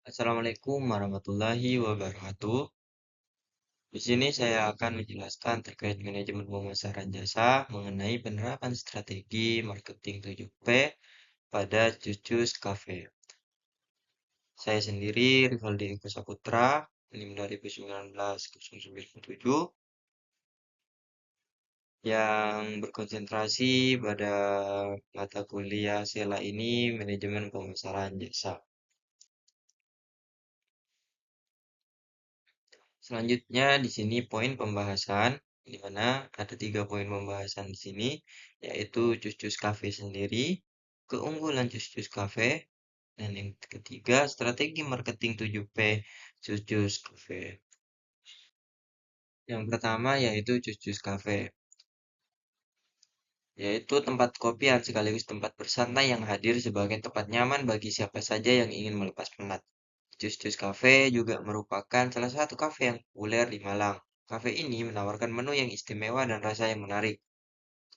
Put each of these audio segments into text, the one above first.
Assalamualaikum warahmatullahi wabarakatuh. Di sini saya akan menjelaskan terkait manajemen pemasaran jasa mengenai penerapan strategi marketing 7P pada Cucus Cafe. Saya sendiri Rivaldi Eko Saputra, NIM 2019-097, yang berkonsentrasi pada mata kuliah SELA ini manajemen pemasaran jasa. Selanjutnya di sini poin pembahasan, di mana ada 3 poin pembahasan di sini, yaitu Cus Cafe sendiri, keunggulan Cus Cafe, dan yang ketiga strategi marketing 7P Cus Cafe. Yang pertama yaitu Cus Cafe, yaitu tempat kopian sekaligus tempat bersantai yang hadir sebagai tempat nyaman bagi siapa saja yang ingin melepas penat. Cus Cafe juga merupakan salah satu kafe yang populer di Malang. Kafe ini menawarkan menu yang istimewa dan rasa yang menarik.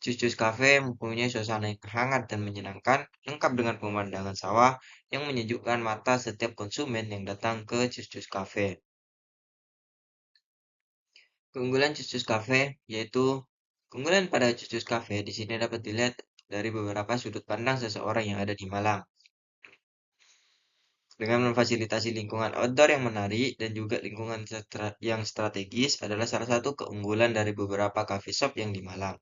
Cus Cafe mempunyai suasana yang hangat dan menyenangkan, lengkap dengan pemandangan sawah yang menyejukkan mata setiap konsumen yang datang ke Cus Cafe. Keunggulan Cus Cafe yaitu keunggulan pada Cus Cafe di sini dapat dilihat dari beberapa sudut pandang seseorang yang ada di Malang. Dengan memfasilitasi lingkungan outdoor yang menarik dan juga lingkungan yang strategis adalah salah satu keunggulan dari beberapa cafe shop yang di Malang.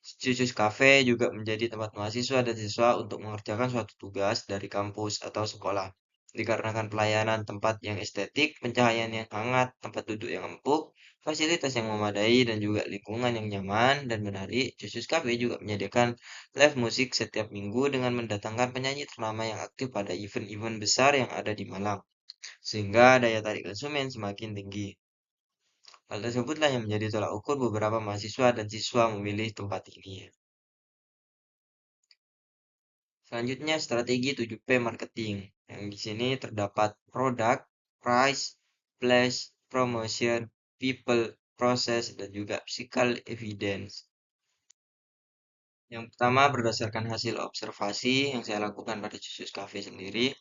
Cucus Cafe juga menjadi tempat mahasiswa dan siswa untuk mengerjakan suatu tugas dari kampus atau sekolah. Dikarenakan pelayanan tempat yang estetik, pencahayaan yang hangat, tempat duduk yang empuk, fasilitas yang memadai, dan juga lingkungan yang nyaman dan menarik, Cucus Cafe juga menyediakan live musik setiap minggu dengan mendatangkan penyanyi ternama yang aktif pada event-event besar yang ada di Malang, sehingga daya tarik konsumen semakin tinggi. Hal tersebutlah yang menjadi tolak ukur beberapa mahasiswa dan siswa memilih tempat ini. Selanjutnya strategi 7P marketing. Yang di sini terdapat product, price, place, promotion, people, process, dan juga physical evidence. Yang pertama berdasarkan hasil observasi yang saya lakukan pada Cusus Cafe sendiri,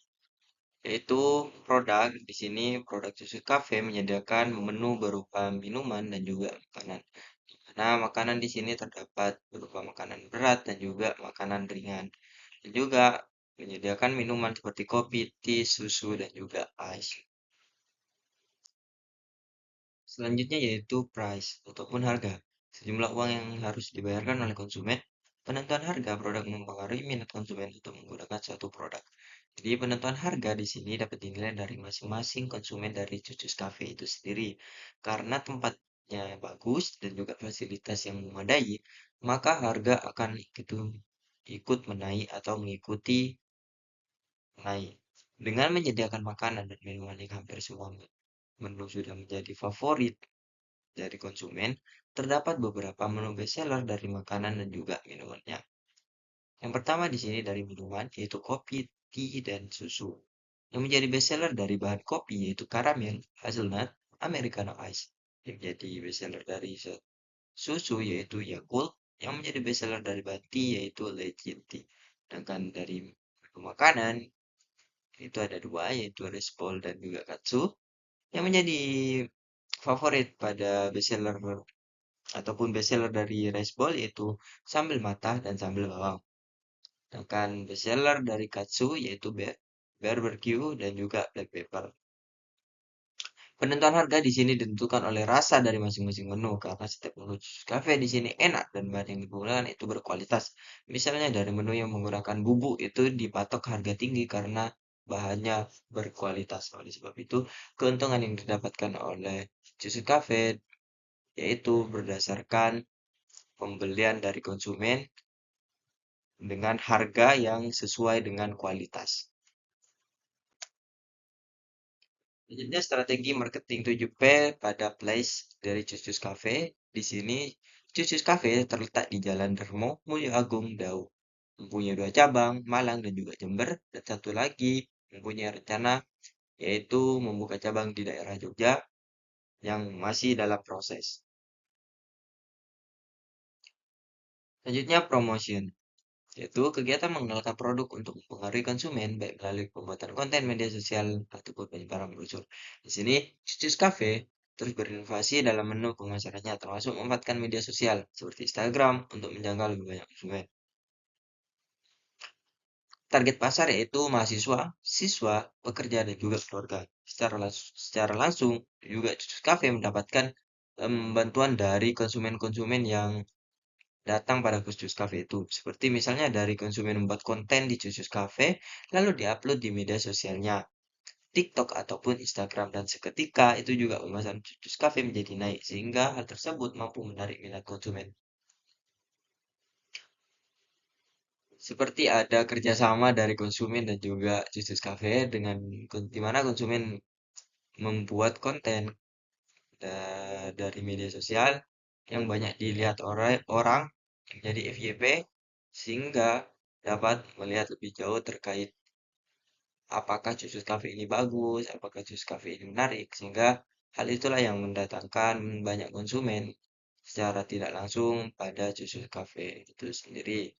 yaitu produk. Di sini produk Cusus Cafe menyediakan menu berupa minuman dan juga makanan. Nah, makanan di sini terdapat berupa makanan berat dan juga makanan ringan. Dan juga menyediakan minuman seperti kopi, tea, susu, dan juga ice. Selanjutnya yaitu price ataupun harga. Sejumlah uang yang harus dibayarkan oleh konsumen. Penentuan harga produk mempengaruhi minat konsumen untuk menggunakan suatu produk. Jadi penentuan harga di sini dapat dinilai dari masing-masing konsumen dari Cucus Cafe itu sendiri. Karena tempatnya bagus dan juga fasilitas yang memadai, maka harga akan ikut menaik atau mengikuti naik. Dengan menyediakan makanan dan minuman yang hampir semua menu sudah menjadi favorit dari konsumen, terdapat beberapa menu bestseller dari makanan dan juga minumannya. Yang pertama di sini dari minuman yaitu kopi, tea, dan susu. Yang menjadi bestseller dari bahan kopi yaitu karamel, hazelnut, americano ice. Yang menjadi bestseller dari susu yaitu Yakult. Yang menjadi bestseller dari bahan tea yaitu Legit Tea. Sedangkan dari makanan itu ada dua yaitu Respol dan juga Katsu. Yang menjadi favorit pada bestseller ataupun bestseller dari Rice Bowl yaitu sambal matah dan sambal bawang. Sedangkan bestseller dari Katsu yaitu barbecue dan juga black pepper. Penentuan harga di sini ditentukan oleh rasa dari masing-masing menu karena setiap menu cafe di sini enak dan bahan yang digunakan itu berkualitas. Misalnya dari menu yang menggunakan bubuk itu dipatok harga tinggi karena bahannya berkualitas. Oleh sebab itu, keuntungan yang didapatkan oleh Juicy Cafe yaitu berdasarkan pembelian dari konsumen dengan harga yang sesuai dengan kualitas. Selanjutnya strategi marketing 7P pada place dari Cucus Cafe. Di sini Cucus Cafe terletak di Jalan Dermo, Mulyo Agung, Dau. Mempunyai 2 cabang, Malang dan juga Jember. Dan satu lagi mempunyai rencana yaitu membuka cabang di daerah Jogja yang masih dalam proses. Selanjutnya promotion. yaitu kegiatan mengenalkan produk untuk mempengaruhi konsumen baik melalui pembuatan konten media sosial ataupun penyebaran brosur. Di sini, Cucus Cafe terus berinovasi dalam menu pemasarannya termasuk memanfaatkan media sosial seperti Instagram untuk menjangkau lebih banyak konsumen. Target pasar yaitu mahasiswa, siswa, pekerja, dan juga keluarga. Secara langsung, juga Cucus Cafe mendapatkan bantuan dari konsumen-konsumen yang datang pada Cucus Cafe itu. Seperti misalnya dari konsumen membuat konten di Cucus Cafe, lalu diupload di media sosialnya, TikTok ataupun Instagram. Dan seketika itu juga pemasaran Cucus Cafe menjadi naik, sehingga hal tersebut mampu menarik minat konsumen. Seperti ada kerjasama dari konsumen dan juga Cucus Cafe dengan di mana konsumen membuat konten dari media sosial yang banyak dilihat orang yang jadi FYP sehingga dapat melihat lebih jauh terkait apakah Cucus Cafe ini bagus, apakah Cucus Cafe ini menarik, sehingga hal itulah yang mendatangkan banyak konsumen secara tidak langsung pada Cucus Cafe itu sendiri.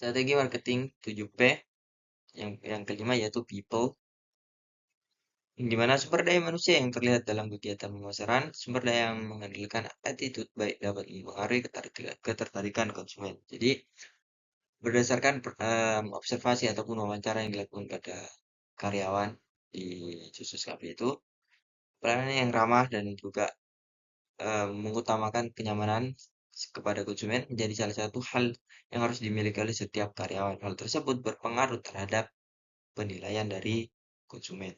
Strategi marketing 7P yang kelima yaitu people, di mana sumber daya manusia yang terlihat dalam kegiatan pemasaran, sumber daya yang mengandalkan attitude baik dapat mempengaruhi ketertarikan konsumen. Jadi, berdasarkan observasi ataupun wawancara yang dilakukan pada karyawan di Susus Cafe itu, pelayanan yang ramah dan juga mengutamakan kenyamanan kepada konsumen menjadi salah satu hal yang harus dimiliki oleh setiap karyawan. Hal tersebut berpengaruh terhadap penilaian dari konsumen.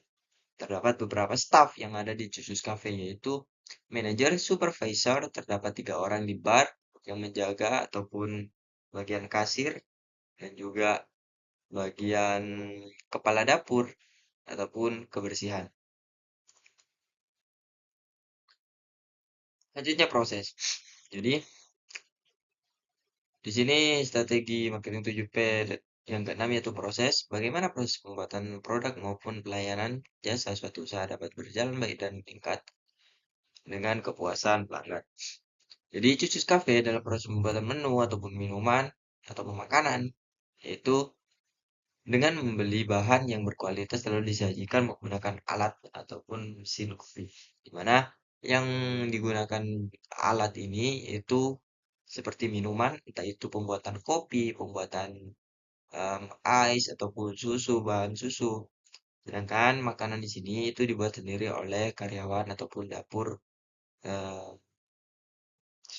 Terdapat beberapa staff yang ada di Jusus Cafe yaitu manajer, supervisor, terdapat 3 orang di bar yang menjaga ataupun bagian kasir dan juga bagian kepala dapur ataupun kebersihan. Selanjutnya proses. Jadi di sini strategi marketing 7P yang keenam yaitu proses. Bagaimana proses pembuatan produk maupun pelayanan jasa suatu usaha dapat berjalan baik dan tingkat dengan kepuasan pelanggan. Jadi Cucus Cafe dalam proses pembuatan menu ataupun minuman ataupun makanan yaitu dengan membeli bahan yang berkualitas lalu disajikan menggunakan alat ataupun mesin kopi. Di mana yang digunakan alat ini itu seperti minuman, entah itu pembuatan kopi, pembuatan em, ice ataupun susu, bahan susu. Sedangkan makanan di sini itu dibuat sendiri oleh karyawan ataupun dapur eh,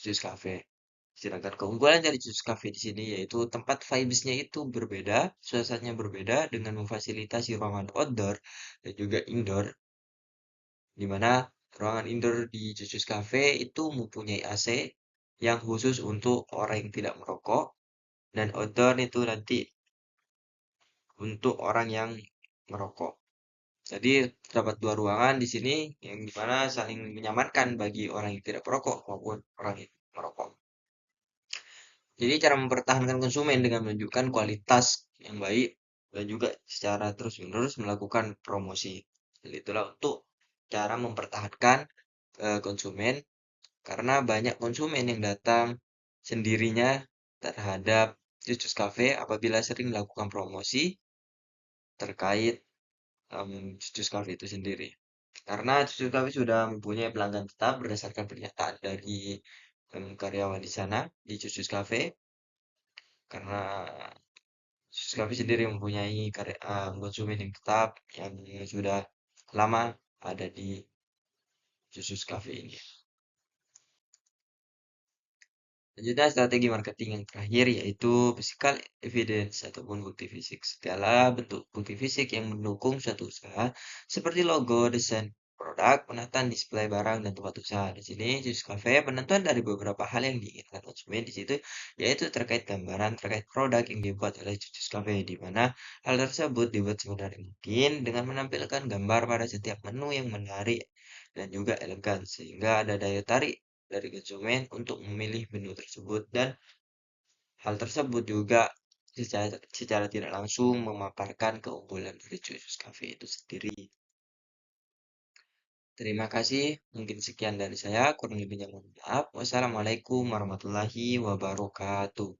Jus Cafe. Sedangkan keunggulan dari Jus Cafe di sini yaitu tempat vibes-nya itu berbeda, suasananya berbeda dengan memfasilitasi ruangan outdoor dan juga indoor, di mana ruangan indoor di Jus Cafe itu mempunyai AC yang khusus untuk orang yang tidak merokok dan outdoor itu nanti untuk orang yang merokok. Jadi terdapat 2 ruangan di sini yang dimana saling menyamankan bagi orang yang tidak merokok maupun orang yang merokok. Jadi cara mempertahankan konsumen dengan menunjukkan kualitas yang baik dan juga secara terus-menerus melakukan promosi. Jadi itulah untuk cara mempertahankan konsumen karena banyak konsumen yang datang sendirinya terhadap Justus Cafe apabila sering melakukan promosi terkait Justus Cafe itu sendiri. Karena Justus Cafe sudah mempunyai pelanggan tetap berdasarkan pernyataan dari karyawan di sana di Justus Cafe karena kami sendiri mempunyai konsumen yang tetap yang sudah lama ada di Jusus Cafe ini. Selanjutnya strategi marketing yang terakhir yaitu physical evidence ataupun bukti fisik. Segala bentuk bukti fisik yang mendukung suatu usaha seperti logo, desain produk, penataan display barang dan tempat usaha. Di sini Jus Cafe penentuan dari beberapa hal yang diinginkan konsumen di situ yaitu terkait gambaran terkait produk yang dibuat oleh Jus Cafe di mana hal tersebut dibuat semudah mungkin dengan menampilkan gambar pada setiap menu yang menarik dan juga elegan sehingga ada daya tarik dari konsumen untuk memilih menu tersebut dan hal tersebut juga secara tidak langsung memaparkan keunggulan dari Juice Cafe itu sendiri. Terima kasih. Mungkin sekian dari saya. Kurang lebihnya mohon maaf. Wassalamualaikum warahmatullahi wabarakatuh.